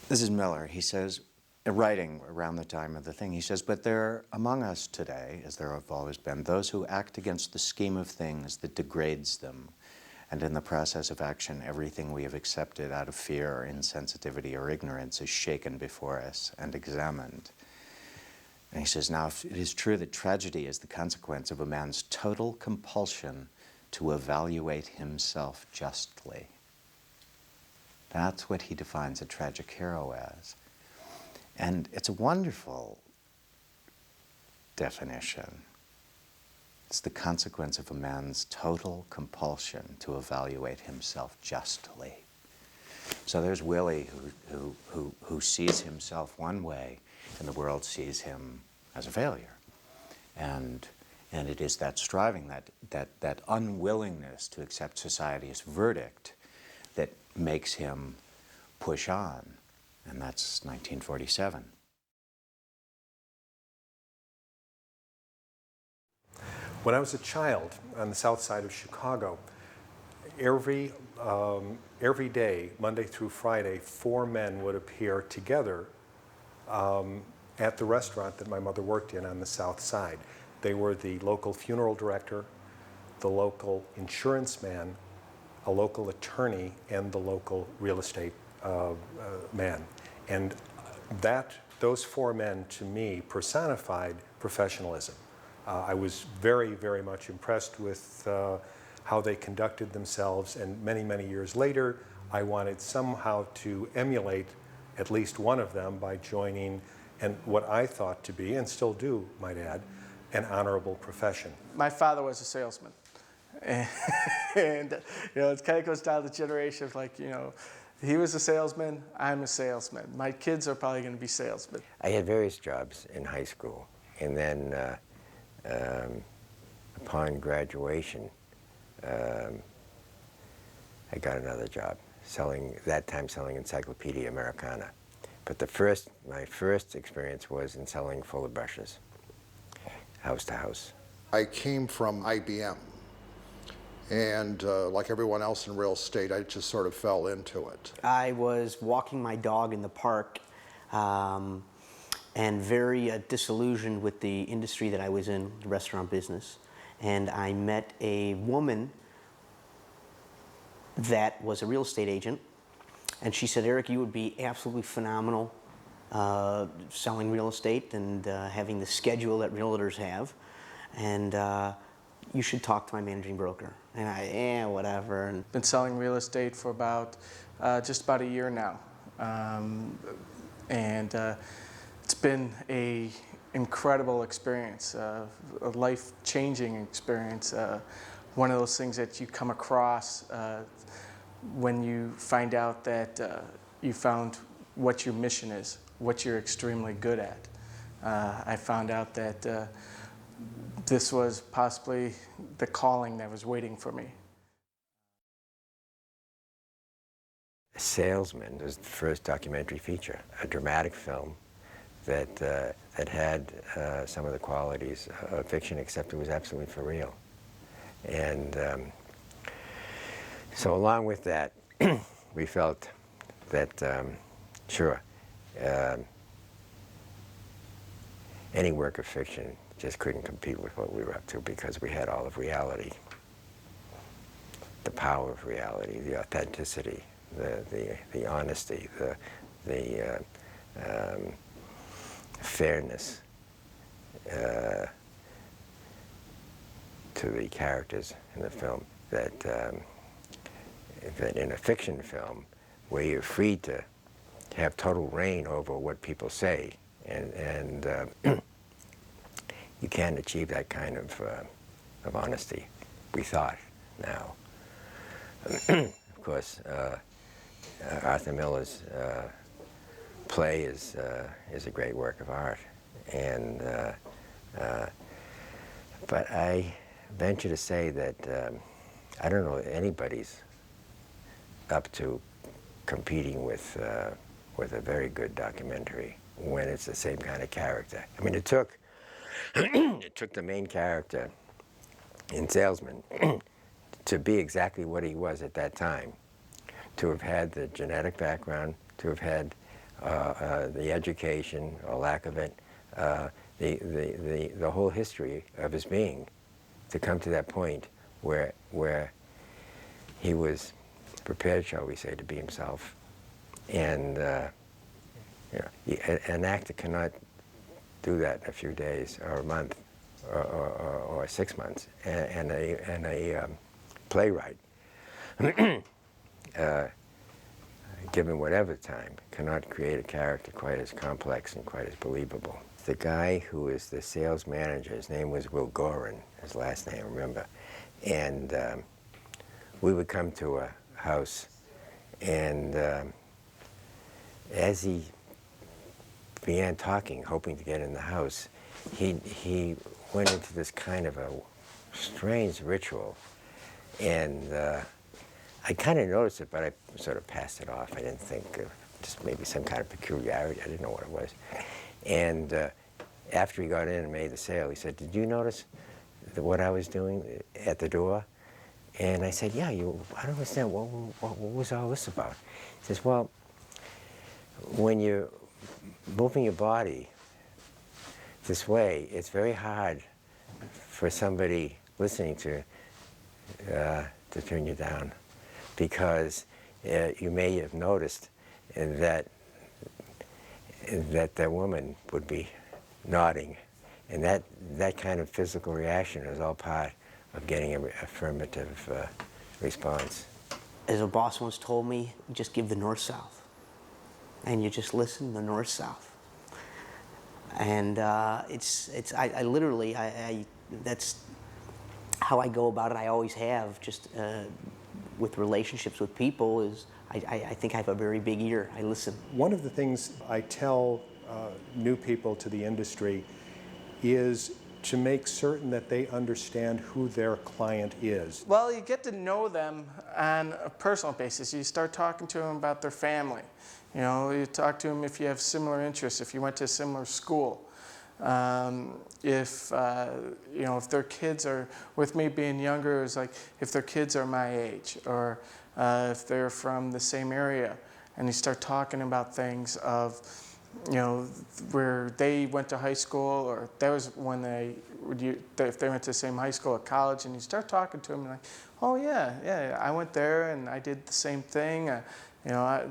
This is Miller. He says, writing around the time of the thing, he says, but there are among us today, as there have always been, those who act against the scheme of things that degrades them, and in the process of action, everything we have accepted out of fear or insensitivity or ignorance is shaken before us and examined. And he says, now, if it is true that tragedy is the consequence of a man's total compulsion to evaluate himself justly, that's what he defines a tragic hero as. And it's a wonderful definition. It's the consequence of a man's total compulsion to evaluate himself justly. So there's Willie who sees himself one way, and the world sees him as a failure. And it is that striving, that unwillingness to accept society's verdict that makes him push on. And that's 1947. When I was a child on the south side of Chicago, every day, Monday through Friday, 4 men would appear together at the restaurant that my mother worked in on the south side. They were the local funeral director, the local insurance man, a local attorney, and the local real estate man. And those 4 men, to me, personified professionalism. I was very, very much impressed with how they conducted themselves, and many, many years later, I wanted somehow to emulate at least one of them by joining what I thought to be, and still do, might add, an honorable profession. My father was a salesman. And it kind of goes down the generation of he was a salesman, I'm a salesman. My kids are probably going to be salesmen. I had various jobs in high school, and then upon graduation, I got another job, that time selling Encyclopedia Americana. But my first experience was in selling fuller brushes, house to house. I came from IBM, and like everyone else in real estate, I just sort of fell into it. I was walking my dog in the park and very disillusioned with the industry that I was in, the restaurant business. And I met a woman that was a real estate agent, and she said, Eric, you would be absolutely phenomenal selling real estate and having the schedule that realtors have. And you should talk to my managing broker. And whatever. And been selling real estate for just about a year now. It's been an incredible experience, a life-changing experience. One of those things that you come across when you find out that you found what your mission is, what you're extremely good at. I found out that this was possibly the calling that was waiting for me. Salesman was the first documentary feature, a dramatic film that had some of the qualities of fiction, except it was absolutely for real. And so along with that, we felt that, sure, any work of fiction just couldn't compete with what we were up to, because we had all of reality, the power of reality, the authenticity, the honesty, the fairness to the characters in the film, that in a fiction film where you're free to have total reign over what people say, and you can't achieve that kind of honesty, we thought, now. Of course, Arthur Miller's play is a great work of art, and but I venture to say that I don't know anybody's up to competing with a very good documentary when it's the same kind of character. I mean, it took it took the main character in Salesman to be exactly what he was at that time, to have had the genetic background, to have had the education or lack of it, the whole history of his being, to come to that point where he was prepared, shall we say, to be himself. And an actor cannot do that in a few days or a month or 6 months. And a playwright, given whatever time, cannot create a character quite as complex and quite as believable. The guy who is the sales manager, his name was Will Gorin, his last name, remember. And we would come to a house, and as he began talking, hoping to get in the house, he went into this kind of a strange ritual. And I kind of noticed it, but I sort of passed it off. I didn't think of just maybe some kind of peculiarity. I didn't know what it was. And after he got in and made the sale, he said, "Did you notice what I was doing at the door?" And I said, "Yeah, I don't understand. What was all this about?" He says, "Well, when you're moving your body this way, it's very hard for somebody listening to turn you down, because you may have noticed that that woman would be nodding, and that kind of physical reaction is all part of getting an affirmative response." As a boss once told me, you just give the north-south. And you just listen, the north-south. And I literally, that's how I go about it. I always have, just with relationships with people, is I think I have a very big ear. I listen. One of the things I tell new people to the industry is to make certain that they understand who their client is. Well, you get to know them on a personal basis. You start talking to them about their family. You know, you talk to them if you have similar interests, if you went to a similar school. If their kids are, with me being younger, it's like if their kids are my age, or if they're from the same area, and you start talking about things of, where they went to high school, or that was when if they went to the same high school or college, and you start talking to them, and like, "Oh yeah, I went there and I did the same thing, I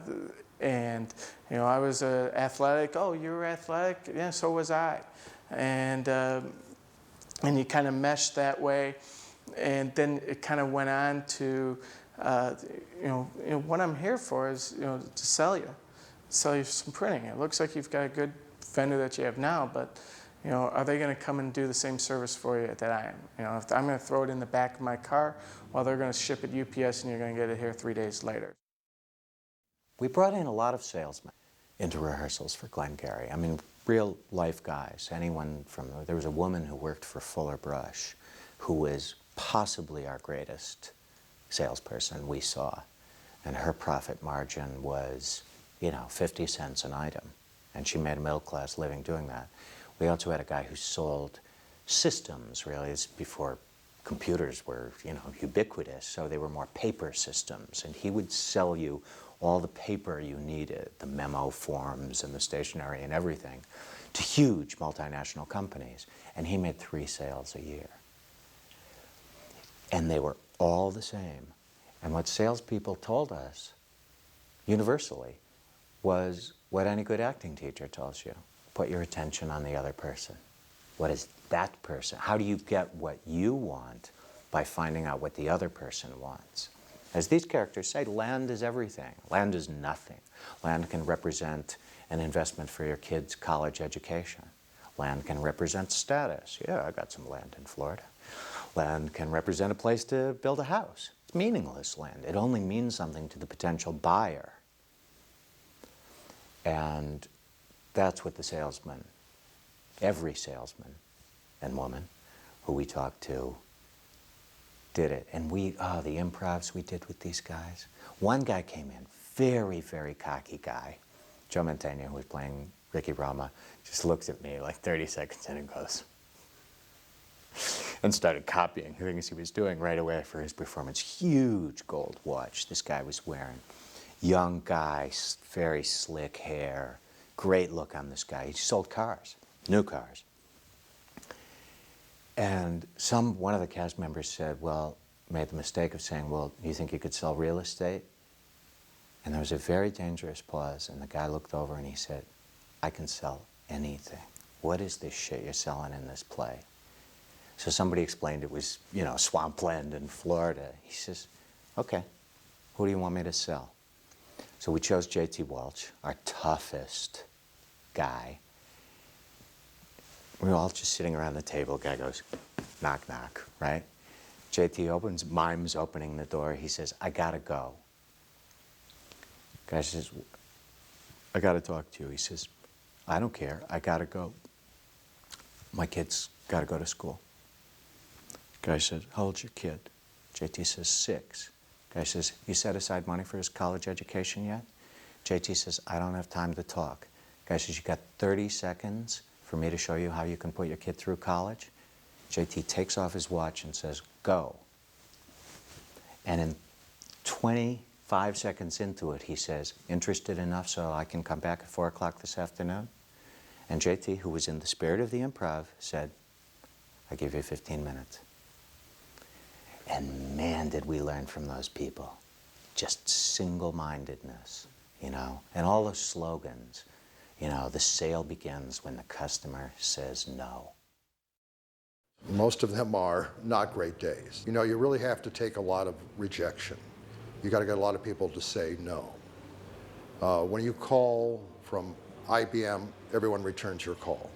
was athletic. Oh, you were athletic? Yeah, so was I." And you kind of mesh that way, and then it kind of went on to, what I'm here for is, to sell you some printing. It looks like you've got a good vendor that you have now, but are they going to come and do the same service for you that I am? If I'm going to throw it in the back of my car, well, they're going to ship it UPS, and you're going to get it here 3 days later. We brought in a lot of salesmen into rehearsals for Glengarry. I mean, real life guys. There was a woman who worked for Fuller Brush, who was possibly our greatest salesperson we saw. And her profit margin was, 50 cents an item. And she made a middle-class living doing that. We also had a guy who sold systems, really. It's before computers were, ubiquitous, so they were more paper systems. And he would sell you all the paper you needed, the memo forms and the stationery and everything, to huge multinational companies. And he made 3 sales a year. And they were all the same. And what salespeople told us, universally, was what any good acting teacher tells you. Put your attention on the other person. What is that person? How do you get what you want? By finding out what the other person wants. As these characters say, land is everything. Land is nothing. Land can represent an investment for your kids' college education. Land can represent status. Yeah, I got some land in Florida. Land can represent a place to build a house. It's meaningless land. It only means something to the potential buyer. And that's what the salesman, every salesman and woman who we talked to, did it. And the improvs we did with these guys. One guy came in, very, very cocky guy. Joe Mantegna, who was playing Ricky Rama, just looks at me like 30 seconds in and goes, and started copying things he was doing right away for his performance. Huge gold watch this guy was wearing. young guy, very slick hair, great look on this guy. He sold cars, new cars. And one of the cast members said, well, made the mistake of saying, well, you think you could sell real estate? And there was a very dangerous pause, and the guy looked over and he said, I can sell anything. What is this shit you're selling in this play? So somebody explained it was, you know, swampland in Florida. He says, okay, who do you want me to sell? So we chose J.T. Walsh, our toughest guy. We were all just sitting around the table. Guy goes, knock, knock, right? J.T. mimes opening the door. He says, I gotta go. Guy says, I gotta talk to you. He says, I don't care, I gotta go. My kid's gotta go to school. Guy says, how old's your kid? J.T. says, 6. Guy says, you set aside money for his college education yet? J.T. says, I don't have time to talk. Guy says, you got 30 seconds for me to show you how you can put your kid through college? J.T. takes off his watch and says, go. And in 25 seconds into it, he says, interested enough so I can come back at 4 o'clock this afternoon? And J.T., who was in the spirit of the improv, said, I give you 15 minutes. And man, did we learn from those people. Just single-mindedness, you know, and all those slogans. You know, the sale begins when the customer says no. Most of them are not great days. You know, you really have to take a lot of rejection. You got to get a lot of people to say no. When you call from IBM, everyone returns your call.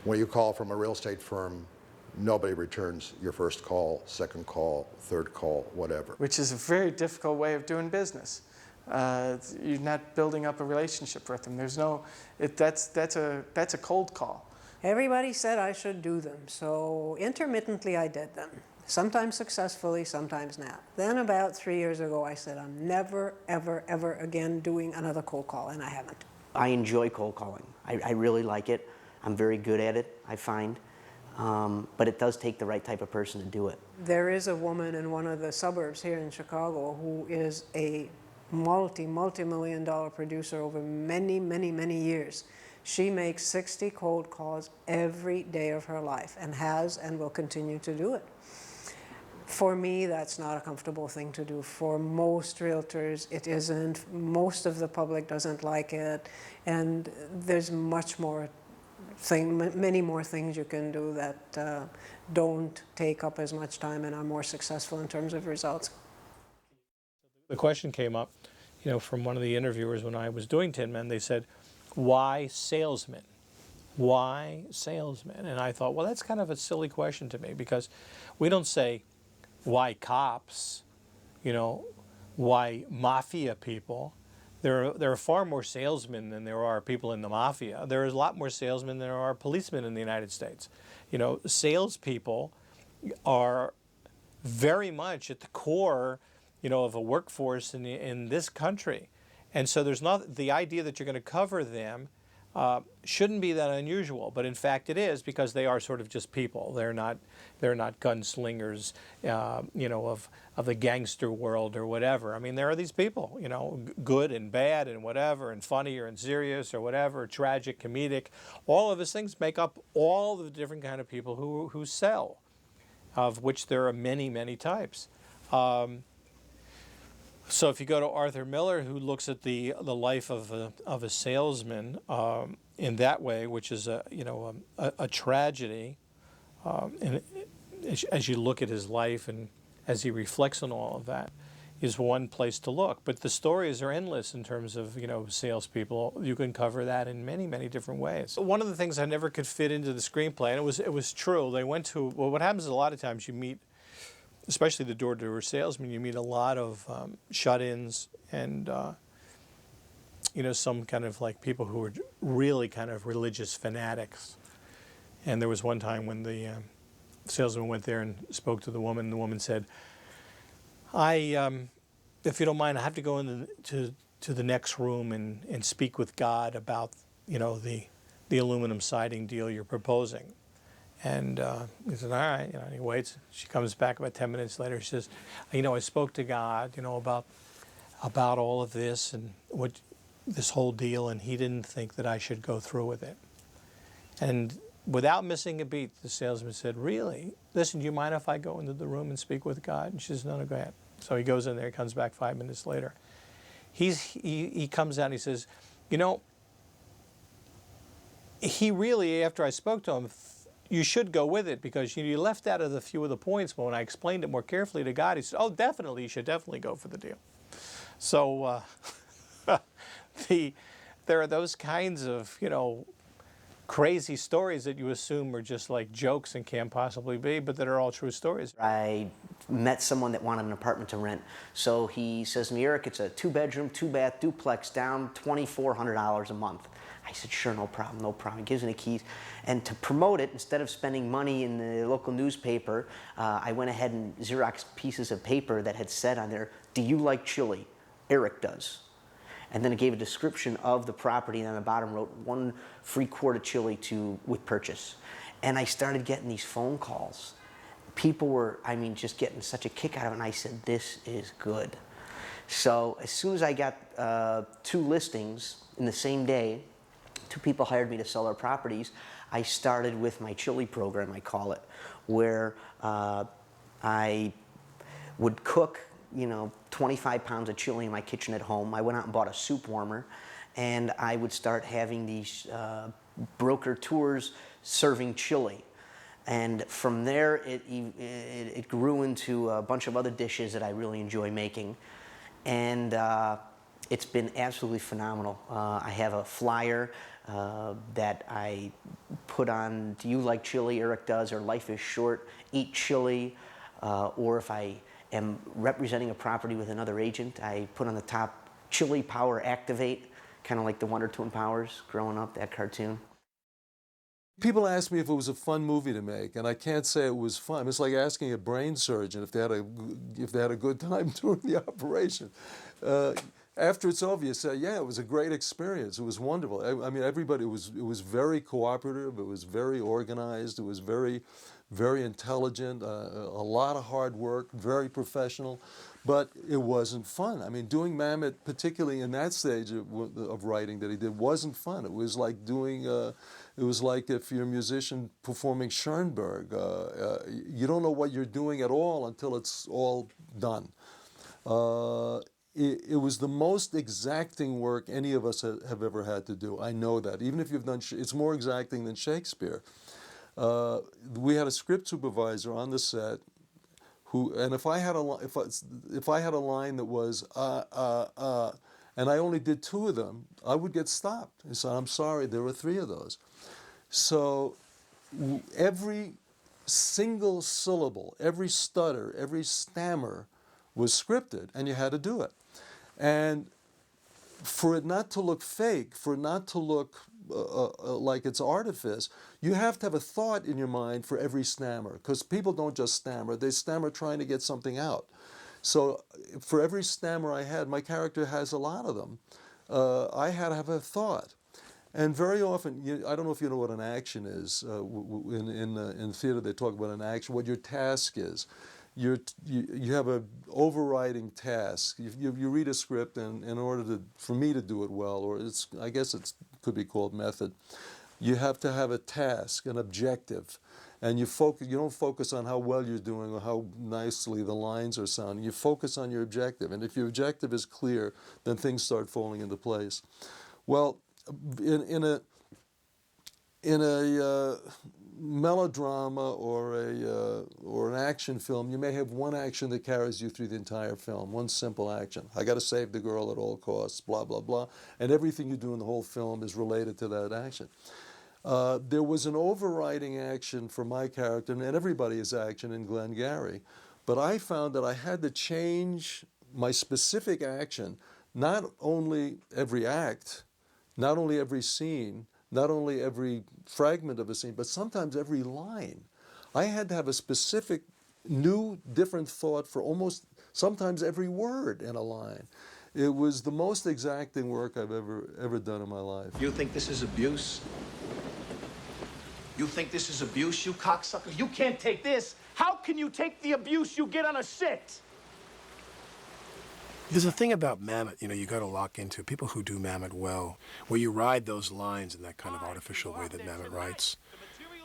When you call from a real estate firm, nobody returns your first call, second call, third call, whatever. Which is a very difficult way of doing business. You're not building up a relationship with them. There's no, that's a cold call. Everybody said I should do them, so intermittently I did them. Sometimes successfully, sometimes not. Then about 3 years ago I said I'm never, ever, ever again doing another cold call, and I haven't. I enjoy cold calling. I really like it. I'm very good at it, I find. But it does take the right type of person to do it. There is a woman in one of the suburbs here in Chicago who is a multi-million dollar producer over many, many, many years. She makes 60 cold calls every day of her life and has and will continue to do it. For me, that's not a comfortable thing to do. For most realtors, it isn't. Most of the public doesn't like it. And there's many more things you can do that don't take up as much time and are more successful in terms of results. The question came up, you know, from one of the interviewers when I was doing Tin Men. They said, why salesmen? Why salesmen? And I thought, well, that's kind of a silly question to me, because we don't say, why cops? You know, why mafia people? There are far more salesmen than there are people in the mafia. There is a lot more salesmen than there are policemen in the United States. You know, salespeople are very much at the core, you know, of a workforce in this country. And so there's not the idea that you're going to cover them shouldn't be that unusual, but in fact it is, because they are sort of just people. They're not gunslingers, you know, of the gangster world or whatever. I mean, there are these people, you know, good and bad and whatever, and funny and serious or whatever, tragic, comedic. All of those things make up all the different kind of people who sell, of which there are many, many types. So if you go to Arthur Miller, who looks at the life of a salesman in that way, which is a tragedy, and as you look at his life and as he reflects on all of that, is one place to look. But the stories are endless in terms of, you know, salespeople. You can cover that in many, many different ways. One of the things I never could fit into the screenplay, and it was true. They went to, well, what happens is a lot of times you meet, especially the door-to-door salesman, you meet a lot of shut-ins and, you know, some kind of like people who are really kind of religious fanatics. And there was one time when the salesman went there and spoke to the woman. The woman said, if you don't mind, I have to go to the next room and speak with God about, you know, the aluminum siding deal you're proposing. And he said, all right, you know, and he waits. She comes back about 10 minutes later. She says, you know, I spoke to God, you know, about about all of this and this whole deal, and he didn't think that I should go through with it. And without missing a beat, the salesman said, really? Listen, do you mind if I go into the room and speak with God? And she says, no, go ahead. So he goes in there, he comes back 5 minutes later. He comes out and he says, you know, he really, after I spoke to him, you should go with it because you left out of the few of the points, but when I explained it more carefully to God, he said, oh, definitely, you should definitely go for the deal. So there are those kinds of, you know, crazy stories that you assume are just like jokes and can't possibly be, but that are all true stories. I met someone that wanted an apartment to rent. So he says to me, Eric, it's a 2-bedroom, 2-bath duplex down $2,400 a month. I said, sure, no problem, no problem. He gives me the keys. And to promote it, instead of spending money in the local newspaper, I went ahead and Xeroxed pieces of paper that had said on there, do you like chili? Eric does. And then it gave a description of the property, and on the bottom wrote 1 free quart of chili with purchase. And I started getting these phone calls. People were, I mean, just getting such a kick out of it, and I said, this is good. So as soon as I got 2 listings in the same day, 2 people hired me to sell their properties, I started with my chili program, I call it, where I would cook, you know, 25 pounds of chili in my kitchen at home. I went out and bought a soup warmer, and I would start having these broker tours serving chili. And from there, it grew into a bunch of other dishes that I really enjoy making. And it's been absolutely phenomenal. I have a flyer that I put on, do you like chili? Eric does, or life is short, eat chili. Or if I am representing a property with another agent, I put on the top, chili power activate, kind of like the Wonder Twin Powers growing up, that cartoon. People ask me if it was a fun movie to make, and I can't say it was fun. It's like asking a brain surgeon if they had a good time during the operation. After it's over, you say, yeah, it was a great experience. It was wonderful. I mean, everybody, it was very cooperative. It was very organized. It was very, very intelligent, a lot of hard work, very professional, but it wasn't fun. I mean, doing Mamet, particularly in that stage of writing that he did, wasn't fun. It was like doing, it was like if you're a musician performing Schoenberg. You don't know what you're doing at all until it's all done. It was the most exacting work any of us have ever had to do. I know that. Even if you've done, it's more exacting than Shakespeare. We had a script supervisor on the set who, and if I had a line that was and I only did 2 of them, I would get stopped. He said, I'm sorry, there were 3 of those. So every single syllable, every stutter, every stammer was scripted, and you had to do it. And for it not to look fake, for it not to look like it's artifice, you have to have a thought in your mind for every stammer, because people don't just stammer, they stammer trying to get something out. So for every stammer I had, my character has a lot of them, I had to have a thought. And very often, I don't know if you know what an action is. In theater they talk about an action, what your task is. You have an overriding task. You read a script, and in order for me to do it well, or I guess it could be called method, you have to have a task, an objective, and you don't focus on how well you're doing or how nicely the lines are sounding. You focus on your objective, and if your objective is clear, then things start falling into place. Well, in a melodrama or an action film, you may have one action that carries you through the entire film, one simple action. I got to save the girl at all costs, blah, blah, blah. And everything you do in the whole film is related to that action. There was an overriding action for my character, and everybody's action in Glengarry. But I found that I had to change my specific action, not only every act, not only every scene, not only every fragment of a scene, but sometimes every line. I had to have a specific, new, different thought for sometimes every word in a line. It was the most exacting work I've ever done in my life. You think this is abuse? You think this is abuse, you cocksucker? You can't take this. How can you take the abuse you get on a set? There's a thing about Mamet, you got to lock into. People who do Mamet well, where you ride those lines in that kind of artificial way that Mamet writes.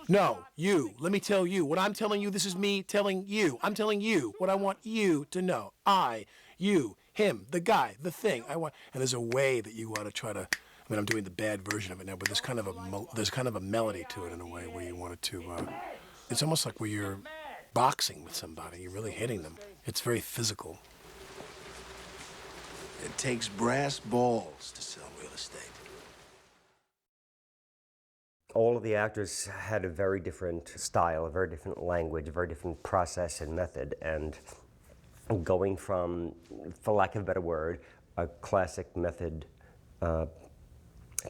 No, you, let me tell you. What I'm telling you, this is me telling you. I'm telling you what I want you to know. I, you, him, the guy, the thing. And there's a way that you want to try to, I'm doing the bad version of it now, but there's kind of a melody to it in a way where you want it to, it's almost like where you're boxing with somebody. You're really hitting them. It's very physical. It takes brass balls to sell real estate. All of the actors had a very different style, a very different language, a very different process and method. And going from, for lack of a better word, a classic method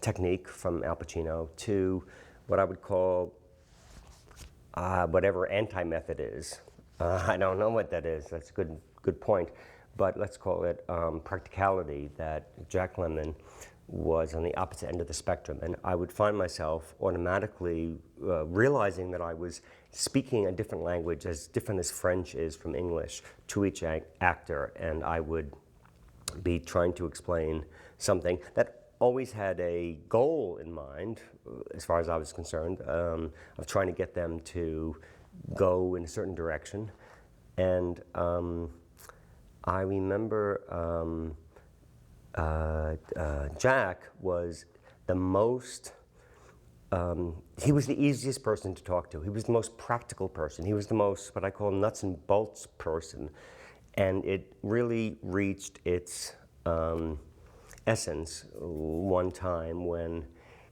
technique from Al Pacino to what I would call whatever anti-method is. I don't know what that is. That's a good point. But let's call it practicality, that Jack Lemmon was on the opposite end of the spectrum. And I would find myself automatically realizing that I was speaking a different language, as different as French is from English, to each actor. And I would be trying to explain something that always had a goal in mind, as far as I was concerned, of trying to get them to go in a certain direction. And I remember Jack was the most, he was the easiest person to talk to. He was the most practical person. He was the most, what I call, nuts and bolts person. And it really reached its essence one time when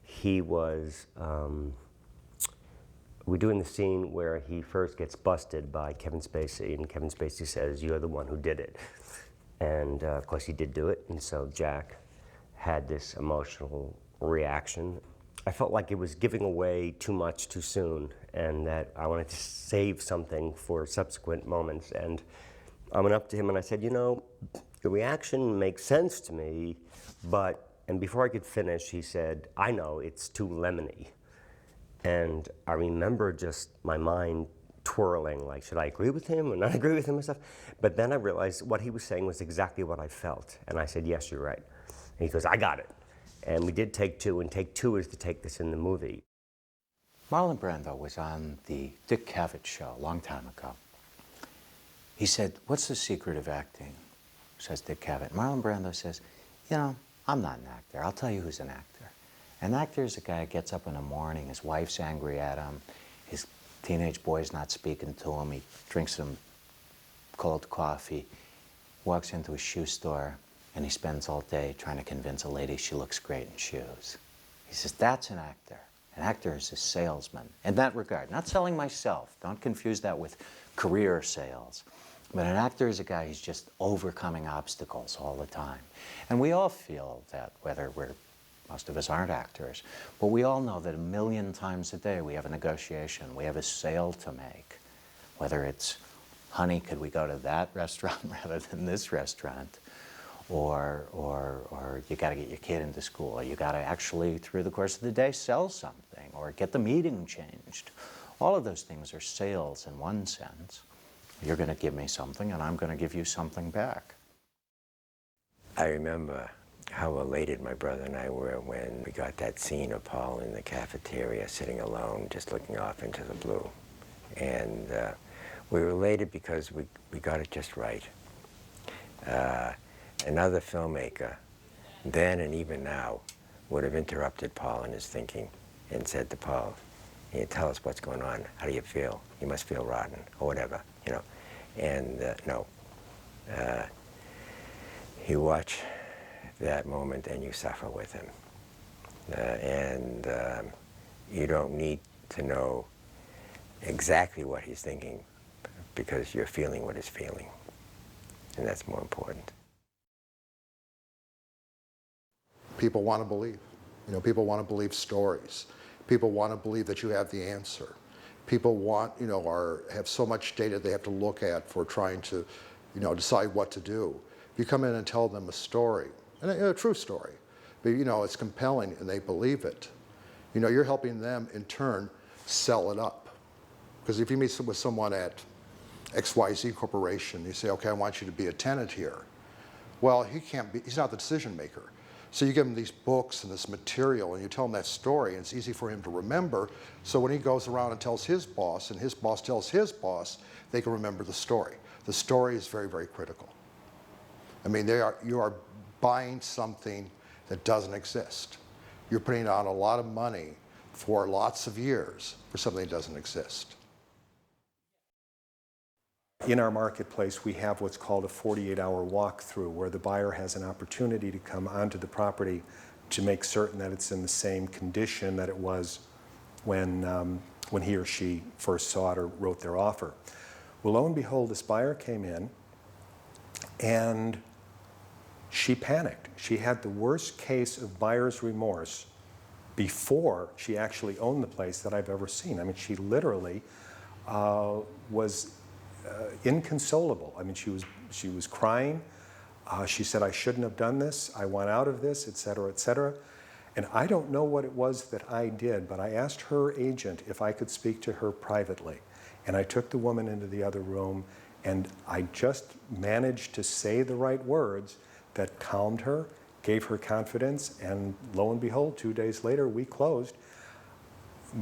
he was, we're doing the scene where he first gets busted by Kevin Spacey, and Kevin Spacey says, "You're the one who did it." And of course he did do it, and so Jack had this emotional reaction. I felt like it was giving away too much too soon, and that I wanted to save something for subsequent moments. And I went up to him and I said, your reaction makes sense to me, but, and before I could finish, he said, "I know, it's too lemony." And I remember just my mind twirling, like, should I agree with him or not agree with him and stuff? But then I realized what he was saying was exactly what I felt. And I said, "Yes, you're right." And he goes, "I got it." And we did take two, and take two is to take this in the movie. Marlon Brando was on the Dick Cavett show a long time ago. He said, "What's the secret of acting?" says Dick Cavett. Marlon Brando says, "I'm not an actor. I'll tell you who's an actor. An actor is a guy who gets up in the morning, his wife's angry at him, his teenage boy's not speaking to him, he drinks some cold coffee, walks into a shoe store, and he spends all day trying to convince a lady she looks great in shoes." He says, "That's an actor. An actor is a salesman." In that regard, not selling myself. Don't confuse that with career sales. But an actor is a guy who's just overcoming obstacles all the time. And we all feel that, whether most of us aren't actors, but we all know that 1,000,000 times a day we have a negotiation, we have a sale to make. Whether it's, "Honey, could we go to that restaurant rather than this restaurant?" Or you got to get your kid into school, or you got to actually, through the course of the day, sell something, or get the meeting changed. All of those things are sales in one sense. You're going to give me something, and I'm going to give you something back. I remember how elated my brother and I were when we got that scene of Paul in the cafeteria sitting alone, just looking off into the blue. And we were elated because we got it just right. Another filmmaker, then and even now, would have interrupted Paul in his thinking and said to Paul, "Tell us what's going on. How do you feel? You must feel rotten," or whatever, And no. You watch that moment and you suffer with him. And you don't need to know exactly what he's thinking, because you're feeling what he's feeling. And that's more important. People want to believe. People want to believe stories. People want to believe that you have the answer. People want, have so much data they have to look at for trying to, decide what to do. If you come in and tell them a story, and a true story, but it's compelling and they believe it, you're helping them in turn sell it up. Because if you meet with someone at XYZ Corporation, you say, "Okay, I want you to be a tenant here." Well, he's not the decision maker. So you give him these books and this material and you tell him that story and it's easy for him to remember. So when he goes around and tells his boss and his boss tells his boss, they can remember the story. The story is very, very critical. I mean, you are buying something that doesn't exist. You're putting out a lot of money for lots of years for something that doesn't exist. In our marketplace, we have what's called a 48-hour walkthrough, where the buyer has an opportunity to come onto the property to make certain that it's in the same condition that it was when he or she first saw it or wrote their offer. Well, lo and behold, this buyer came in and she panicked. She had the worst case of buyer's remorse before she actually owned the place that I've ever seen. I mean, she literally was inconsolable. I mean, she was crying. She said, I shouldn't have done this. I want out of this, et cetera, et cetera. And I don't know what it was that I did, but I asked her agent if I could speak to her privately. And I took the woman into the other room, and I just managed to say the right words that calmed her, gave her confidence, and lo and behold, 2 days later, we closed.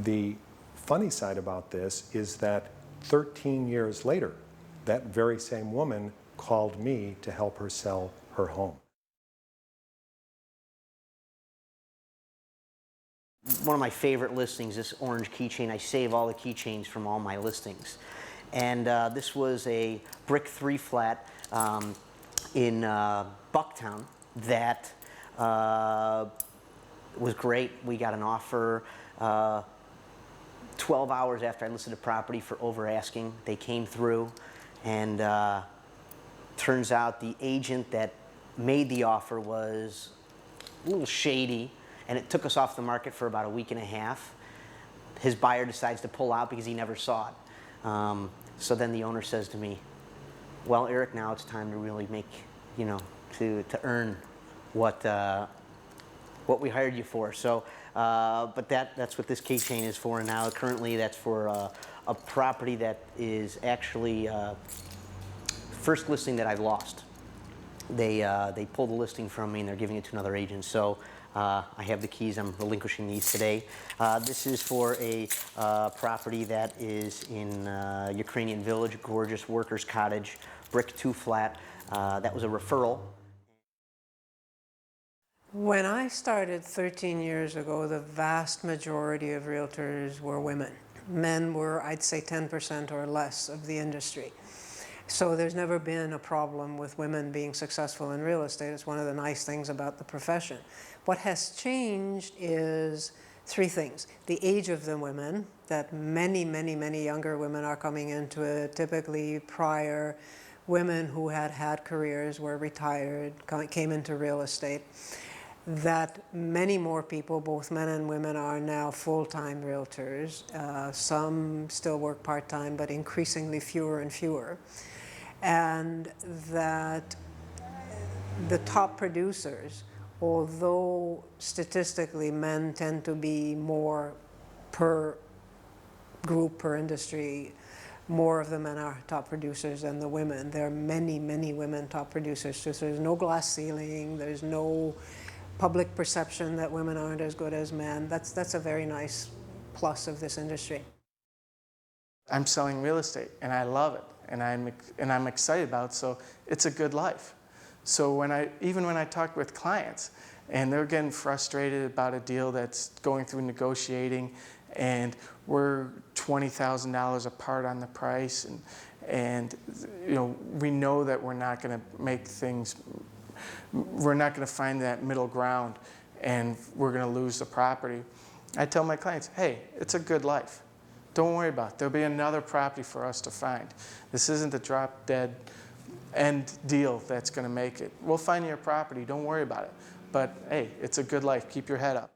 The funny side about this is that 13 years later, that very same woman called me to help her sell her home. One of my favorite listings, this orange keychain. I save all the keychains from all my listings. And this was a brick 3-flat in Bucktown that was great. We got an offer 12 hours after I listed the property for over asking. They came through, and turns out the agent that made the offer was a little shady, and it took us off the market for about a week and a half. His buyer decides to pull out because he never saw it. So then the owner says to me, well, Eric, now it's time to really make, to earn what we hired you for. So, but that's what this keychain is for now. Currently, that's for a property that is actually first listing that I've lost. They pulled the listing from me and they're giving it to another agent. So I have the keys. I'm relinquishing these today. This is for a property that is in Ukrainian Village, gorgeous workers' cottage, brick 2-flat. That was a referral. When I started 13 years ago, the vast majority of realtors were women. Men were, I'd say, 10% or less of the industry. So there's never been a problem with women being successful in real estate. It's one of the nice things about the profession. What has changed is 3 things. The age of the women, that many, many, many younger women are coming into it, typically prior women who had had careers, were retired, came into real estate. That many more people, both men and women, are now full-time realtors. Some still work part-time, but increasingly fewer and fewer. And that the top producers, although statistically men tend to be more per group, per industry, more of the men are top producers than the women. There are many, many women top producers too. So there's no glass ceiling, there's no public perception that women aren't as good as men. That's a very nice plus of this industry. I'm selling real estate, and I love it, and I'm excited about it, so it's a good life. So even when I talk with clients, and they're getting frustrated about a deal that's going through negotiating, and we're $20,000 apart on the price, and we know that we're not going to make things. We're not going to find that middle ground, and we're going to lose the property. I tell my clients, hey, it's a good life. Don't worry about it. There'll be another property for us to find. This isn't a drop-dead end deal that's going to make it. We'll find your property. Don't worry about it. But, hey, it's a good life. Keep your head up.